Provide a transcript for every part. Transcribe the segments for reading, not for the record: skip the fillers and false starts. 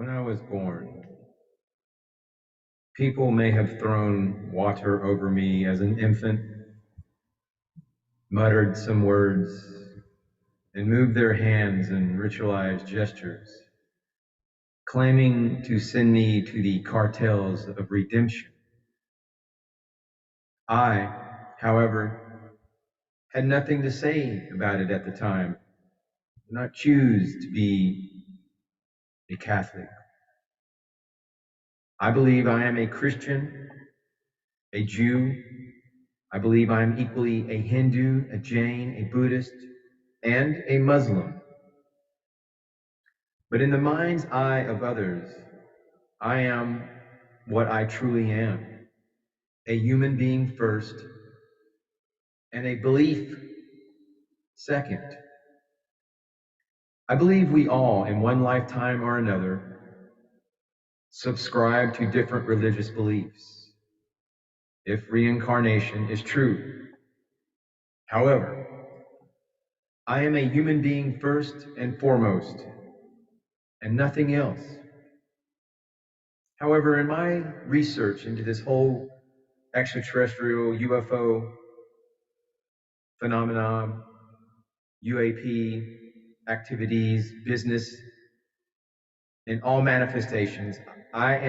When I was born, people may have thrown water over me as an infant, muttered some words, and moved their hands in ritualized gestures, claiming to send me to the cartels of redemption. I, however, had nothing to say about it at the time. I did not choose to be a Catholic. I believe I am a Christian, a Jew. I believe I am equally a Hindu, a Jain, a Buddhist, and a Muslim. But in the mind's eye of others, I am what I truly am, a human being first, and a belief second. I believe we all, in one lifetime or another, subscribe to different religious beliefs, if reincarnation is true. However, I am a human being first and foremost, and nothing else. However, in my research into this whole extraterrestrial UFO phenomenon, UAP activities, business, and all manifestations, I've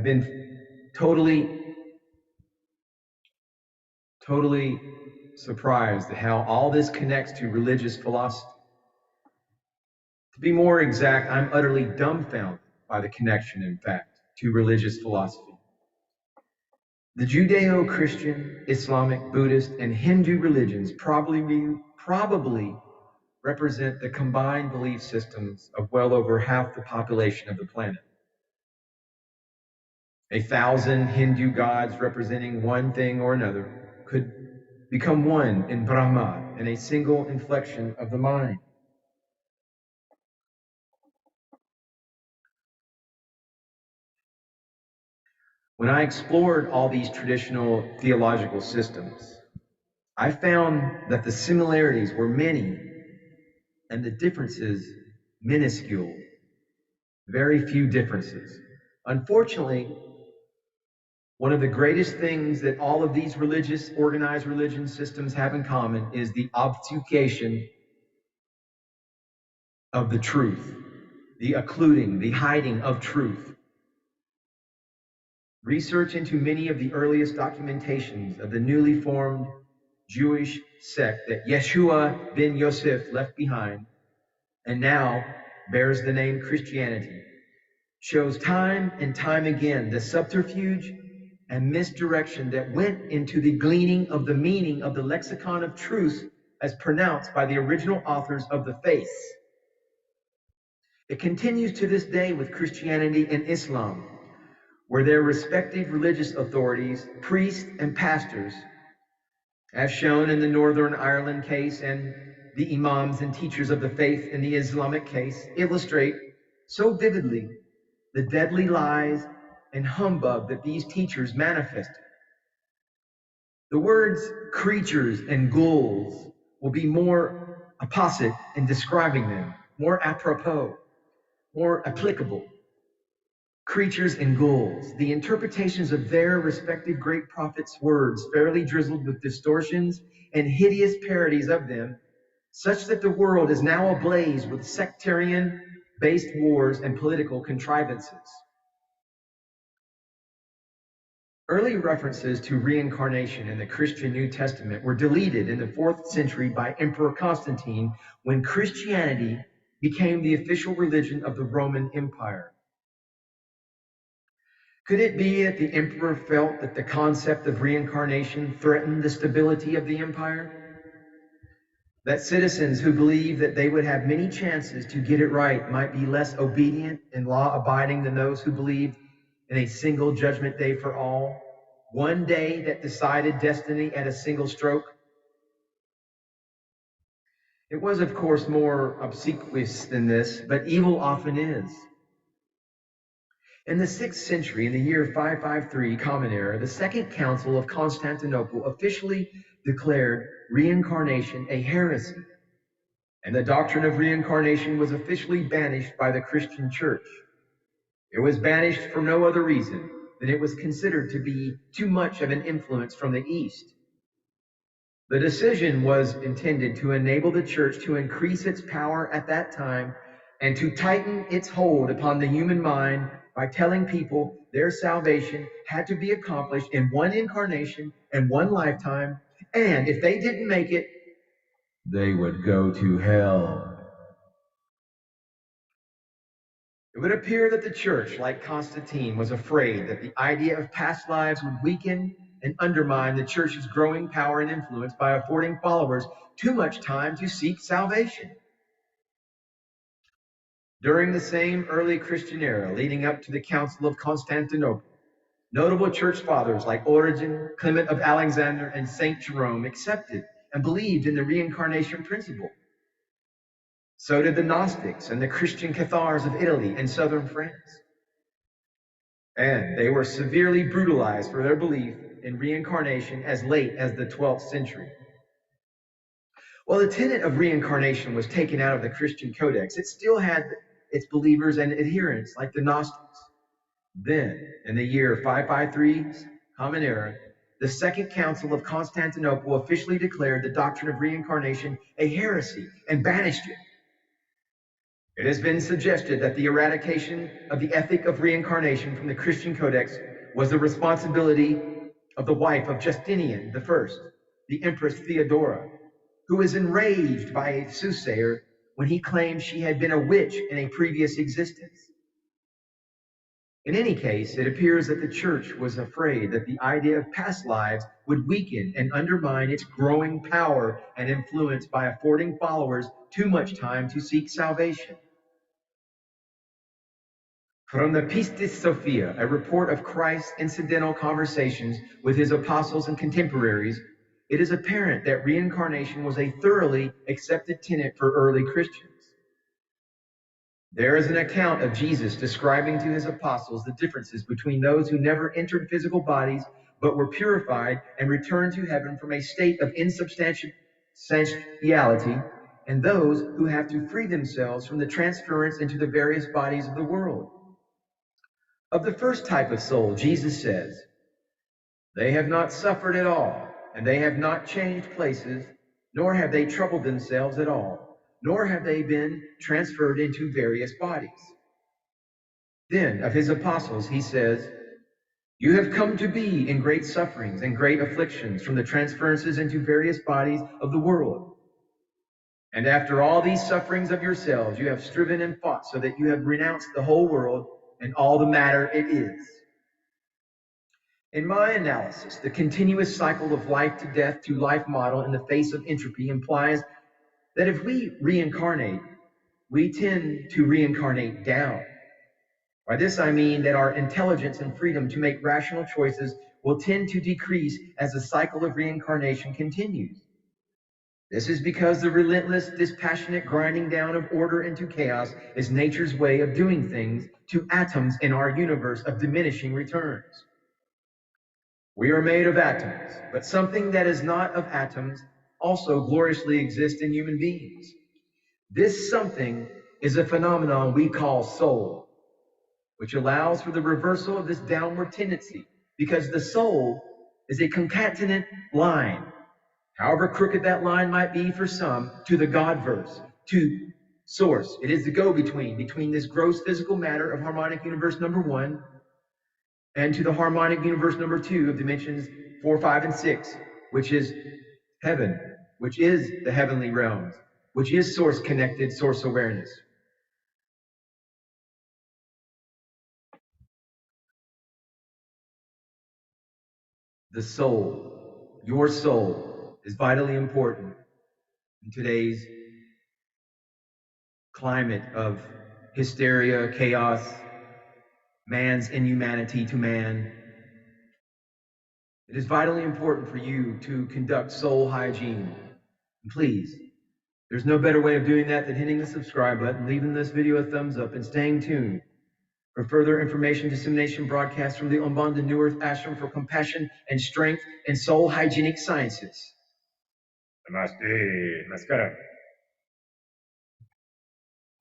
been totally surprised at how all this connects to religious philosophy. To be more exact, I'm utterly dumbfounded by the connection, in fact, to religious philosophy. The Judeo-Christian, Islamic, Buddhist, and Hindu religions probably represent the combined belief systems of well over half the population of the planet. 1,000 Hindu gods representing one thing or another could become one in Brahma in a single inflection of the mind. When I explored all these traditional theological systems, I found that the similarities were many and the differences minuscule. Very few differences. Unfortunately, one of the greatest things that all of these organized religion systems have in common is the obfuscation of the truth, the occluding, the hiding of truth. Research into many of the earliest documentations of the newly formed Jewish sect that Yeshua ben Yosef left behind and now bears the name Christianity shows time and time again the subterfuge and misdirection that went into the gleaning of the meaning of the lexicon of truth as pronounced by the original authors of the faith. It continues to this day with Christianity and Islam, where their respective religious authorities, priests and pastors, as shown in the Northern Ireland case and the imams and teachers of the faith in the Islamic case, illustrate so vividly the deadly lies and humbug that these teachers manifested. The words creatures and ghouls will be more apposite in describing them, more apropos, more applicable. Creatures and ghouls, the interpretations of their respective great prophets' words fairly drizzled with distortions and hideous parodies of them, such that the world is now ablaze with sectarian-based wars and political contrivances. Early references to reincarnation in the Christian New Testament were deleted in the 4th century by Emperor Constantine when Christianity became the official religion of the Roman Empire. Could it be that the emperor felt that the concept of reincarnation threatened the stability of the empire? That citizens who believed that they would have many chances to get it right might be less obedient and law-abiding than those who believed in a single judgment day for all, one day that decided destiny at a single stroke? It was, of course, more obsequious than this, but evil often is. In the 6th century, in the year 553 Common Era, the Second Council of Constantinople officially declared reincarnation a heresy. and the doctrine of reincarnation was officially banished by the Christian Church. It was banished for no other reason than it was considered to be too much of an influence from the East. The decision was intended to enable the church to increase its power at that time and to tighten its hold upon the human mind by telling people their salvation had to be accomplished in one incarnation and one lifetime, and if they didn't make it, they would go to hell. It would appear that the church, like Constantine, was afraid that the idea of past lives would weaken and undermine the church's growing power and influence by affording followers too much time to seek salvation. During the same early Christian era leading up to the Council of Constantinople, notable church fathers like Origen, Clement of Alexander, and Saint Jerome accepted and believed in the reincarnation principle. So did the Gnostics and the Christian Cathars of Italy and southern France. And they were severely brutalized for their belief in reincarnation as late as the 12th century. While the tenet of reincarnation was taken out of the Christian Codex, it still had its believers and adherents like the Gnostics. Then, in the year 553 Common Era, the Second Council of Constantinople officially declared the doctrine of reincarnation a heresy and banished it. It has been suggested that the eradication of the ethic of reincarnation from the Christian Codex was the responsibility of the wife of Justinian I, the Empress Theodora, who was enraged by a soothsayer when he claimed she had been a witch in a previous existence. In any case, it appears that the church was afraid that the idea of past lives would weaken and undermine its growing power and influence by affording followers too much time to seek salvation. From the Pistis Sophia, a report of Christ's incidental conversations with his apostles and contemporaries, it is apparent that reincarnation was a thoroughly accepted tenet for early Christians. There is an account of Jesus describing to his apostles the differences between those who never entered physical bodies but were purified and returned to heaven from a state of insubstantiality and those who have to free themselves from the transference into the various bodies of the world. Of the first type of soul, Jesus says, "They have not suffered at all, and they have not changed places, nor have they troubled themselves at all, nor have they been transferred into various bodies." Then of his apostles he says, "You have come to be in great sufferings and great afflictions from the transferences into various bodies of the world. And after all these sufferings of yourselves, you have striven and fought so that you have renounced the whole world and all the matter it is." In my analysis, the continuous cycle of life to death to life model in the face of entropy implies that if we reincarnate, we tend to reincarnate down. By this I mean that our intelligence and freedom to make rational choices will tend to decrease as the cycle of reincarnation continues. This is because the relentless, dispassionate grinding down of order into chaos is nature's way of doing things to atoms in our universe of diminishing returns. We are made of atoms, but something that is not of atoms also gloriously exists in human beings. This something is a phenomenon we call soul, which allows for the reversal of this downward tendency, because the soul is a concatenate line, however crooked that line might be for some, to the Godverse, to source. It is the go-between, between this gross physical matter of harmonic universe number 1 and to the harmonic universe number 2 of dimensions 4, 5, and 6, which is heaven, which is the heavenly realms, which is source-connected source awareness. The soul, your soul, is vitally important in today's climate of hysteria, chaos, man's inhumanity to man. It is vitally important for you to conduct soul hygiene. And please, there's no better way of doing that than hitting the subscribe button, leaving this video a thumbs up, and staying tuned for further information dissemination broadcasts from the Umbanda New Earth Ashram for compassion and strength and soul hygienic sciences. Namaste. Namaskara.